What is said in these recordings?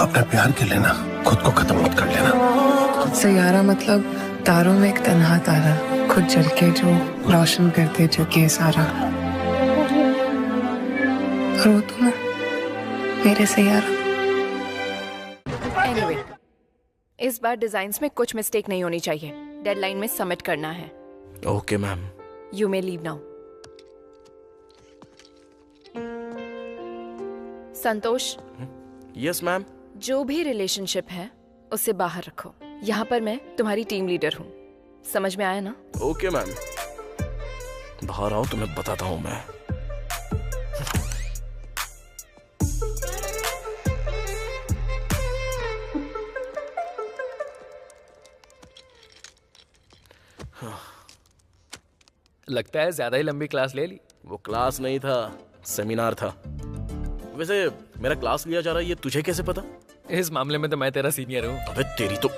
अपने प्यार के लिए ना खुद को खत्म मत कर लेना। सैयारा मतलब तारों में एक तन्हा तारा, खुद जल के जो रोशन करते जग ये सारा। और वो तुम है, मेरे सैयारा। Anyway, इस बार डिजाइन्स में कुछ मिस्टेक नहीं होनी चाहिए। डेडलाइन में सबमिट करना है। Okay ma'am. You may leave now. Santosh. Yes ma'am. जो भी रिलेशनशिप है उसे बाहर रखो। यहाँ पर मैं तुम्हारी टीम लीडर हूँ, समझ में आया ना? Okay ma'am. बाहर आओ, तुम्हें बताता हूँ मैं। लगता है ज्यादा ही लंबी क्लास ले ली। वो क्लास नहीं था, सेमिनार था। वैसे मेरा क्लास लिया जा रहा है, ये तुझे कैसे पता? इस मामले में तो मैं तेरा सीनियर हूँ। अबे तेरी तो,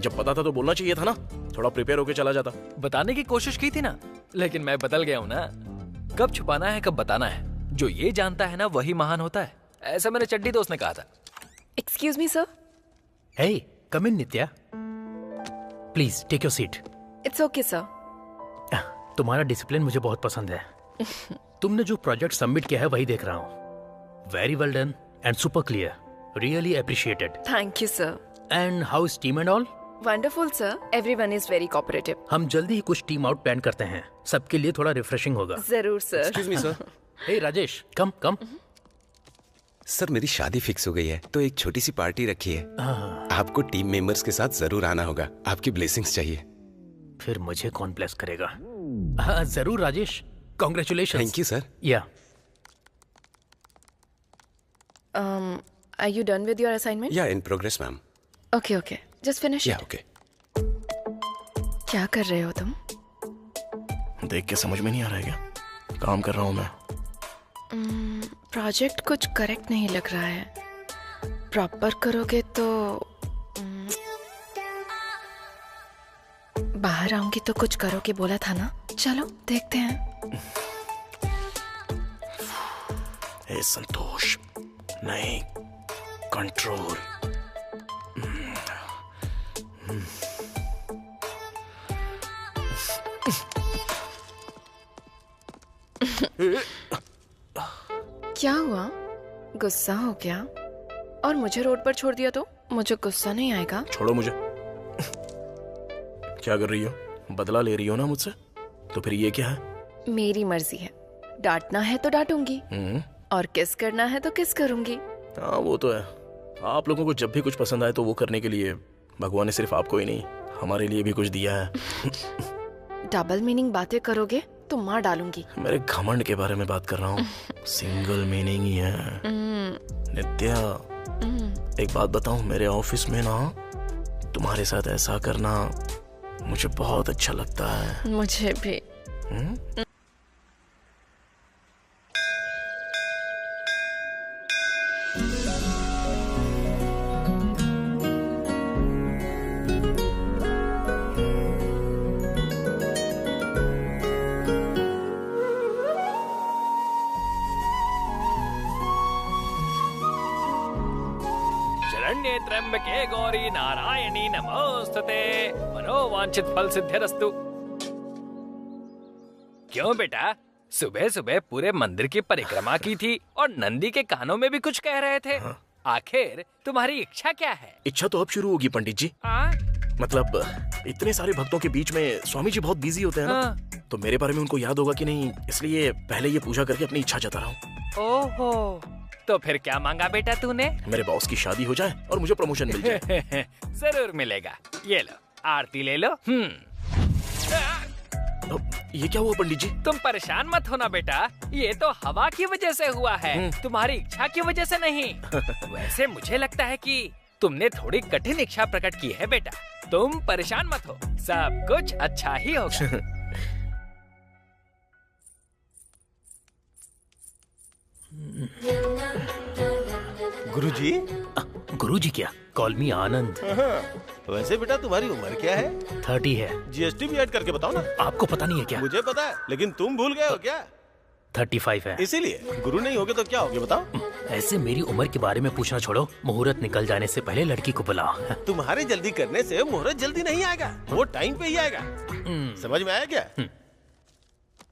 जब पता था तो बोलना चाहिए था ना, थोड़ा प्रिपेयर होके चला जाता। बताने की कोशिश की थी ना, लेकिन मैं बदल गया हूँ ना। कब छुपाना है कब बताना है, जो ये जानता है ना वही महान होता है, ऐसा मेरे चड्डी दोस्त ने कहा था। Excuse me sir. Hey, come in, Nitya. Please take your seat. It's okay sir. तुम्हारा डिसिप्लिन मुझे बहुत पसंद है। तुमने जो प्रोजेक्ट सबमिट किया है वही देख रहा हूँ। Very well done and super clear, really appreciated. Thank you sir. And how is team and all? Wonderful sir, everyone is very cooperative. हम जल्दी ही कुछ टीम आउट प्लान करते हैं, सबके लिए थोड़ा रिफ्रेशिंग होगा। जरूर sir. Excuse me sir. Hey Rajesh, come come. Sir मेरी शादी फिक्स हो गई है, तो एक छोटी सी पार्टी रखी है। आपको टीम मेंबर्स के साथ जरूर आना होगा, आपकी ब्लेसिंग्स चाहिए। फिर मुझे कौन ब्लेस करेगा? हाँ जरूर Rajesh, congratulation. Thank you sir. Yeah are you done with your assignment? Yeah in progress ma'am. Okay okay, just finish. Yeah okay. क्या कर रहे हो तुम? देख के समझ में नहीं आ रहा है क्या? काम कर रहा हूँ मैं। प्रोजेक्ट कुछ करेक्ट नहीं लग रहा है। प्रॉपर करोगे तो बाहर आऊंगी तो कुछ करोगे बोला था ना। चलो देखते हैं। ए संतोष, नहीं, कंट्रोल। क्या हुआ? गुस्सा हो गया? और मुझे रोड पर छोड़ दिया तो मुझे गुस्सा नहीं आएगा? छोड़ो मुझे। क्या कर रही हो? बदला ले रही हो ना मुझसे? तो फिर ये क्या है? मेरी मर्जी है। डांटना है तो डांटूंगी और किस करना है तो किस करूंगी। हाँ वो तो है। आप लोगों को जब भी कुछ पसंद आए तो वो करने के लिए भगवान ने सिर्फ आपको ही नहीं हमारे लिए भी कुछ दिया है। डबल मीनिंग बातें करोगे तो मार डालूंगी। मेरे घमंड के बारे में बात कर रहा हूँ। सिंगल मीनिंग ही है। नित्या, एक बात बताऊं, मेरे ऑफिस में ना तुम्हारे साथ ऐसा करना मुझे बहुत अच्छा लगता है। मुझे भी। शरण्ये त्र्यंबके गौरी नारायणी नमोस्तुते, मनोवांछित फल सिद्धिरस्तु। क्यों बेटा, सुबह सुबह पूरे मंदिर की परिक्रमा की थी और नंदी के कानों में भी कुछ कह रहे थे। आखिर तुम्हारी इच्छा क्या है? इच्छा तो अब शुरू होगी पंडित जी। मतलब इतने सारे भक्तों के बीच में स्वामी जी बहुत बिजी होते हैं ना, तो मेरे बारे में उनको याद होगा कि नहीं, इसलिए पहले ये पूजा करके अपनी इच्छा जता रहा हूँ। ओहो, तो फिर क्या मांगा बेटा तूने? मेरे बॉस की शादी हो जाए और मुझे प्रमोशन मिल जाए। जरूर मिलेगा। ये लो, आरती ले लो। ये क्या हुआ पंडित जी? तुम परेशान मत होना बेटा, ये तो हवा की वजह से हुआ है, तुम्हारी इच्छा की वजह से नहीं। वैसे मुझे लगता है कि तुमने थोड़ी कठिन इच्छा प्रकट की है बेटा। तुम परेशान मत हो, सब कुछ अच्छा ही होगा। गुरुजी? गुरुजी क्या? कॉल मी आनंद। वैसे बेटा तुम्हारी उम्र क्या है? 30 है। जीएसटी भी ऐड करके बताओ ना। आपको पता नहीं है क्या? मुझे पता है, लेकिन तुम भूल गए हो क्या? 35 है। इसीलिए गुरु नहीं होगे तो क्या होगे बताओ? ऐसे मेरी उम्र के बारे में पूछना छोड़ो, मुहूर्त निकल जाने से पहले लड़की को बुलाओ। तुम्हारे जल्दी करने से मुहूर्त जल्दी नहीं आएगा, वो टाइम पे ही आएगा। समझ में आया क्या?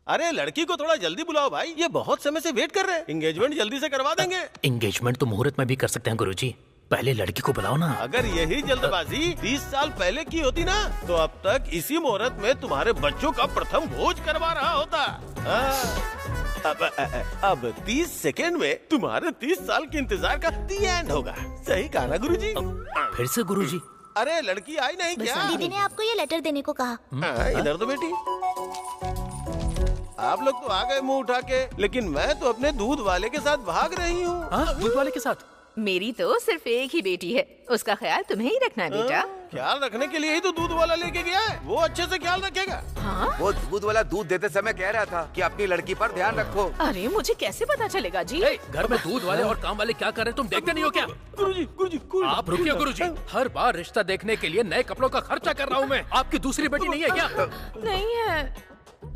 अरे लड़की को थोड़ा जल्दी बुलाओ भाई, ये बहुत समय से वेट कर रहे हैं। एंगेजमेंट जल्दी से करवा देंगे। एंगेजमेंट तो मुहूर्त में भी कर सकते हैं गुरुजी, पहले लड़की को बुलाओ ना। अगर यही जल्दबाजी 30 साल पहले की होती ना, तो अब तक इसी मुहूर्त में तुम्हारे बच्चों का प्रथम भोज करवा रहा होता। अब 30 सेकेंड में तुम्हारे 30 साल के इंतजार का दी एंड होगा। सही कहा ना गुरुजी? फिर से गुरुजी? अरे लड़की आई नहीं क्या? दीदी ने आपको ये लेटर देने को कहा। इधर तो बेटी, आप लोग तो आ गए मुंह उठा के, लेकिन मैं तो अपने दूध वाले के साथ भाग रही हूँ। दूध वाले के साथ? मेरी तो सिर्फ एक ही बेटी है, उसका ख्याल तुम्हें ही रखना है बेटा। ख्याल रखने के लिए ही तो दूध वाला लेके गया है, वो अच्छे से ख्याल रखेगा। हाँ? वो दूध वाला दूध देते समय कह रहा था कि अपनी लड़की पर ध्यान रखो। अरे मुझे कैसे पता चलेगा जी? घर में दूध वाले और काम वाले क्या कर रहे हैं, तुम देखते नहीं हो क्या? गुरुजी आप रुकिए गुरुजी, हर बार रिश्ता देखने के लिए नए कपड़ों का खर्चा कर रहा हूँ मैं। आपकी दूसरी बेटी नहीं है क्या? नहीं है।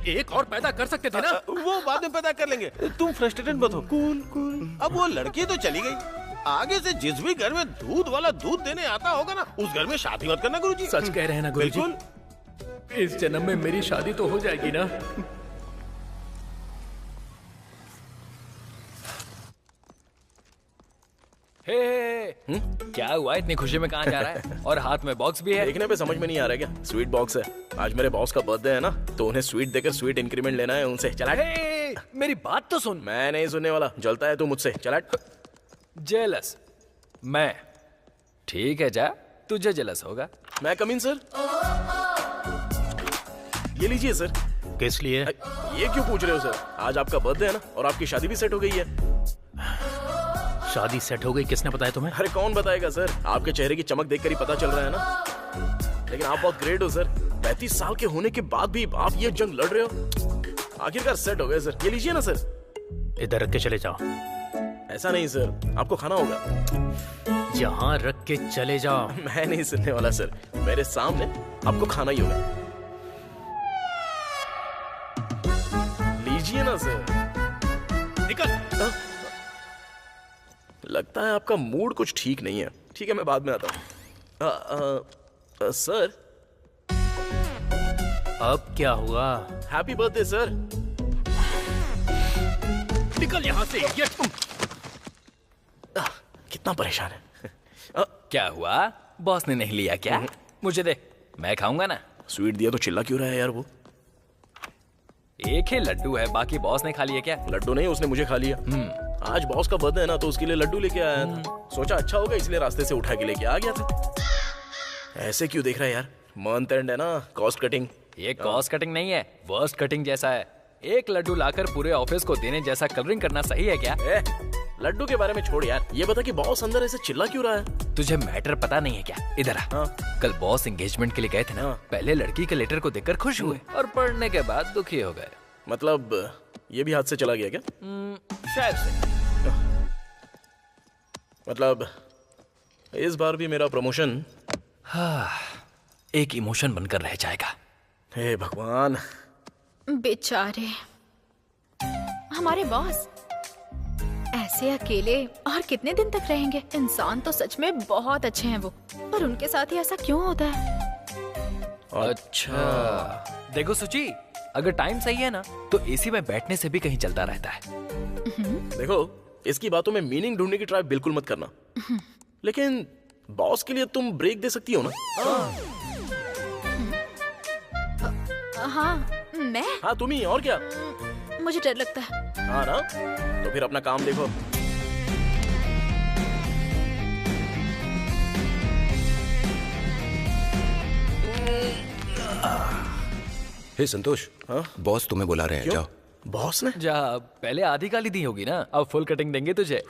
एक और पैदा कर सकते थे ना? वो बाद में पैदा कर लेंगे, तुम फ्रस्ट्रेटेड मत हो। कूल। अब वो लड़की तो चली गई, आगे से जिस भी घर में दूध वाला दूध देने आता होगा ना, उस घर में शादी मत करना गुरुजी। सच कह रहे हैं ना गुरुजी? इस जन्म में मेरी शादी तो हो जाएगी ना? क्या हुआ, इतनी खुशी में कहाँ जा रहा है? और हाथ में बॉक्स भी है। देखने पे समझ में नहीं आ रहा क्या? स्वीट बॉक्स है। आज मेरे बॉस का बर्थडे है ना, तो उन्हें स्वीट देकर स्वीट इंक्रीमेंट लेना है उनसे। चला मेरी बात तो सुन। मैं नहीं सुनने वाला, जलता है तू मुझसे। चला। जेलस मैं? ठीक है जा, तुझे जेलस होगा। मैं कम इन सर? ये लीजिए सर। किस लिए? ये क्यों पूछ रहे हो सर? आज आपका बर्थडे है ना, और आपकी शादी भी सेट हो गई है। शादी सेट हो गई? किसने बताया तुम्हें? अरे कौन बताएगा सर, आपके चेहरे की चमक देखकर ही पता चल रहा है ना। लेकिन आप बहुत ग्रेट हो सर, 35 साल के होने के बाद भी आप ये जंग लड़ रहे हो। आखिरकार सेट हो गए सर। ये लीजिए ना सर। इधर रख के चले जाओ। ऐसा नहीं सर, आपको खाना होगा। यहाँ रख के चले जाओ। मैं नहीं सुनने वाला सर, मेरे सामने आपको खाना ही होगा। लीजिए ना सर। निकल। लगता है आपका मूड कुछ ठीक नहीं है। ठीक है, मैं बाद में आता हूँ। सर अब क्या हुआ? Happy birthday sir. निकल यहाँ से। कितना परेशान है। क्या हुआ, बॉस ने नहीं लिया क्या? मुझे दे, मैं खाऊंगा ना। स्वीट दिया तो चिल्ला क्यों रहा है यार? वो एक ही लड्डू है, बाकी बॉस ने खा लिया क्या? लड्डू नहीं, उसने मुझे खा लिया। आज बॉस का बर्थडे है ना, तो उसके लिए लड्डू लेके आया था। सोचा अच्छा होगा, इसलिए रास्ते से उठा के लेके आ गया था। ऐसे क्यों देख रहा है यार? मंथ एंड है ना, कॉस्ट कटिंग। ये कॉस्ट कटिंग नहीं है, वर्स्ट कटिंग जैसा है। एक लड्डू लाकर पूरे ऑफिस को देने जैसा कलरिंग करना सही है क्या? लड्डू के बारे में छोड़ यार, ये बता कि बॉस अंदर ऐसे चिल्ला क्यों रहा है? तुझे मैटर पता नहीं है क्या? इधर आ। कल बॉस एंगेजमेंट के लिए गए थे ना, पहले लड़की के लेटर को देखकर खुश हुए और पढ़ने के बाद दुखी हो गए। मतलब ये भी हाथ से चला गया क्या? शायद से। मतलब इस बार भी मेरा प्रमोशन एक इमोशन बनकर रह जाएगा। हे भगवान। बेचारे हमारे बॉस ऐसे अकेले और कितने दिन तक रहेंगे? इंसान तो सच में बहुत अच्छे हैं वो, पर उनके साथ ही ऐसा क्यों होता है? अच्छा देखो सुची, अगर टाइम सही है ना, तो एसी में बैठने से भी कहीं चलता रहता है। देखो, इसकी बातों में मीनिंग ढूंढने की ट्राई बिल्कुल मत करना। लेकिन बॉस के लिए तुम ब्रेक दे सकती हो ना? हाँ मैं? हाँ तुम ही, और क्या? मुझे डर लगता है। हाँ ना, तो फिर अपना काम देखो। हे संतोष। हाँ? बॉस तुम्हें बुला रहे हैं, जाओ। बॉस ने? जा, पहले आधी गाली दी होगी ना, अब फुल कटिंग देंगे तुझे।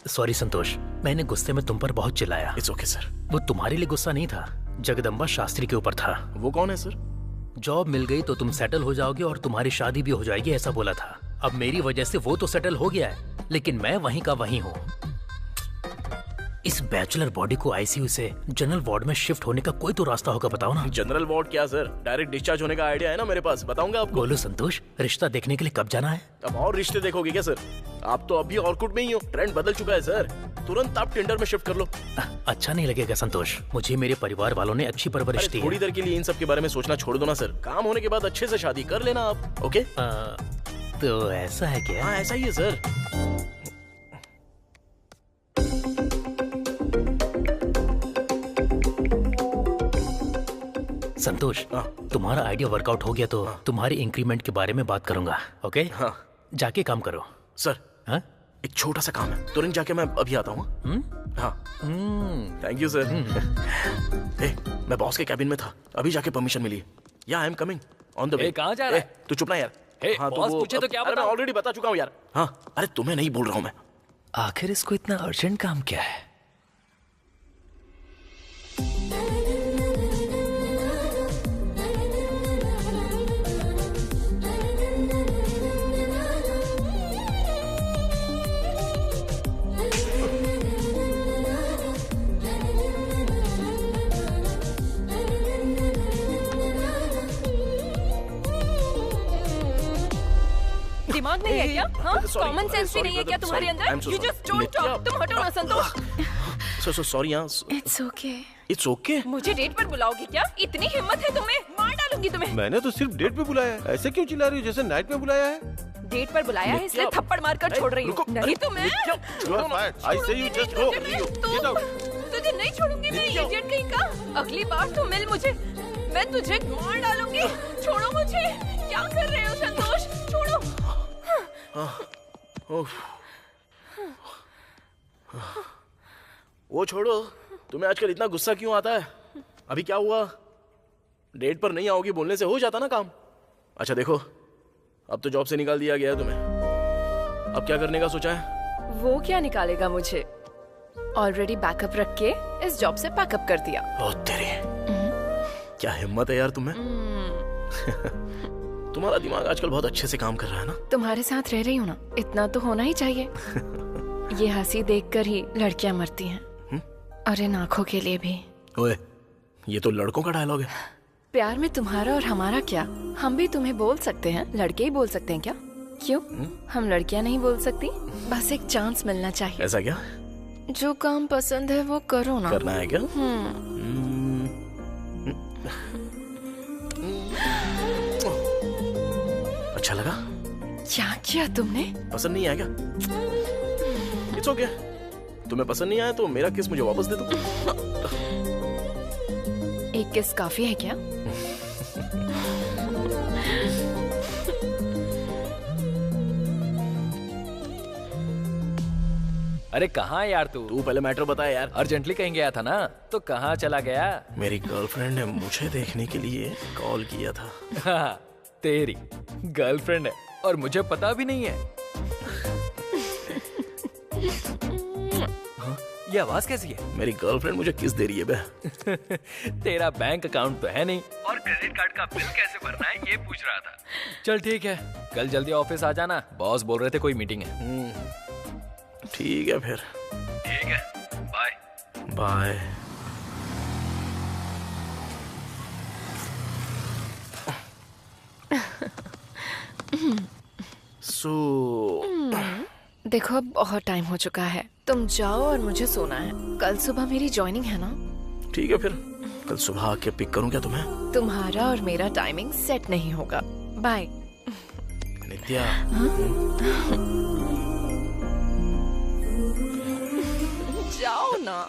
सॉरी संतोष, मैंने गुस्से में तुम पर बहुत चिल्लाया। It's okay sir. वो तुम्हारे लिए गुस्सा नहीं था, जगदम्बा शास्त्री के ऊपर था। वो कौन है सर? जॉब मिल गई तो तुम सेटल हो जाओगे और तुम्हारी शादी भी हो जाएगी, ऐसा बोला था। अब मेरी वजह से वो तो सेटल हो गया है, लेकिन मैं वहीं का वहीं हूँ। इस बैचलर बॉडी को आईसीयू से जनरल वार्ड में शिफ्ट होने का कोई तो रास्ता होगा, बताओ ना। जनरल वार्ड क्या सर, डायरेक्ट डिस्चार्ज होने का आइडिया है ना मेरे पास, बताऊंगा आपको। बोलो संतोष, रिश्ता देखने के लिए कब जाना है? अब और रिश्ते देखोगे क्या सर? आप तो अभी ऑर्कुड में ही हो, ट्रेंड बदल चुका है सर। तुरंत आप टिंडर में शिफ्ट कर लो। अच्छा नहीं लगेगा संतोष, मुझे मेरे परिवार वालों ने अच्छी परवरिश दी है। थोड़ी देर के लिए इन सब के बारे में सोचना छोड़ दो ना सर, काम होने के बाद अच्छे से शादी कर लेना आप। ओके तो ऐसा है क्या? हाँ ऐसा ही है सर। संतोष, तुम्हारा आइडिया वर्कआउट हो गया तो तुम्हारी इंक्रीमेंट के बारे में बात करूंगा। ओके हाँ जाके काम करो सर। हाँ एक छोटा सा काम है, तुरंत जाके मैं अभी आता हूँ। हाँ थैंक यू सर। मैं बॉस के कैबिन में था, अभी जाके परमिशन मिली। या I am coming on the way. कहाँ जा रहा है? तू चुप ना यार। हाँ, बॉस पूछे तो क्या बताऊं? मैं ऑलरेडी बता चुका हूँ यार। हाँ अरे तुम्हें नहीं बोल रहा हूँ मैं। आखिर इसको इतना अर्जेंट काम क्या है? दिमाग नहीं है क्या? हाँ? कॉमन सेंस भी नहीं है क्या तुम्हारे अंदर? You just don't talk. तुम हटो ना संतोष। सो सॉरी यार। It's okay. It's okay. मुझे डेट पर बुलाओगे क्या? इतनी हिम्मत है तुम्हें? मार डालूंगी तुम्हें। मैंने तो सिर्फ डेट पे बुलाया है, ऐसे क्यों चिल्ला रही हो जैसे नाइट में बुलाया है? डेट पर बुलाया है इसलिए थप्पड़ मारकर छोड़ रही हूँ। नहीं तो मैं I say you just go. Get out. तुझे नहीं छोड़ूंगी मैं, इडियट कहीं का। अगली बार तो मिल मुझे, मैं तुझे मार डालूंगी। छोड़ो मुझे। क्या कर रहे हो संतोष? छोड़ो। वो छोड़ो, तुम्हें आजकल इतना गुस्सा क्यों आता है? अभी क्या हुआ? डेट पर नहीं आओगी बोलने से हो जाता ना काम। अच्छा देखो, अब तो जॉब से निकाल दिया गया है तुम्हें, अब क्या करने का सोचा है? वो क्या निकालेगा मुझे? ऑलरेडी बैकअप रख के इस जॉब से पैकअप कर दिया। ओ तेरी, क्या हिम्मत है यार तुम्हें। तुम्हारा दिमाग आजकल बहुत अच्छे से काम कर रहा है ना। तुम्हारे साथ रह रही हूँ ना, इतना तो होना ही चाहिए। ये हंसी देखकर ही लड़कियां मरती हैं, और इन आंखों के लिए भी। ओए, ये तो लड़कों का डायलॉग है। प्यार में तुम्हारा और हमारा क्या, हम भी तुम्हें बोल सकते हैं, लड़के ही बोल सकते हैं क्या? क्यों हम लड़कियां नहीं बोल सकती? बस एक चांस मिलना चाहिए। ऐसा क्या? जो काम पसंद है वो करो ना। करना है क्या? अच्छा लगा? क्या किया तुमने? पसंद नहीं आया क्या? It's okay. तुम्हें पसंद नहीं आया तो मेरा किस मुझे वापस दे दो। एक किस काफी है क्या? अरे कहाँ यार तू पहले मैटर बता यार। अर्जेंटली कहीं गया था ना, तो कहाँ चला गया? मेरी गर्लफ्रेंड ने मुझे देखने के लिए कॉल किया था। हाँ, तेरी गर्लफ्रेंड है और मुझे पता भी नहीं है। ये आवाज कैसी है? मेरी गर्लफ्रेंड मुझे किस दे रही है बे। तेरा बैंक अकाउंट तो है नहीं, और क्रेडिट कार्ड का बिल कैसे भरना है ये पूछ रहा था। चल ठीक है, कल जल्दी ऑफिस आ जाना, बॉस बोल रहे थे कोई मीटिंग है। ठीक है फिर। ठीक है, बाय बाय। देखो अब बहुत टाइम हो चुका है, तुम जाओ और मुझे सोना है। कल सुबह मेरी ज्वाइनिंग है ना। ठीक है फिर, कल सुबह आके पिक करूं क्या तुम्हें? तुम्हारा और मेरा टाइमिंग सेट नहीं होगा। बाय नित्या।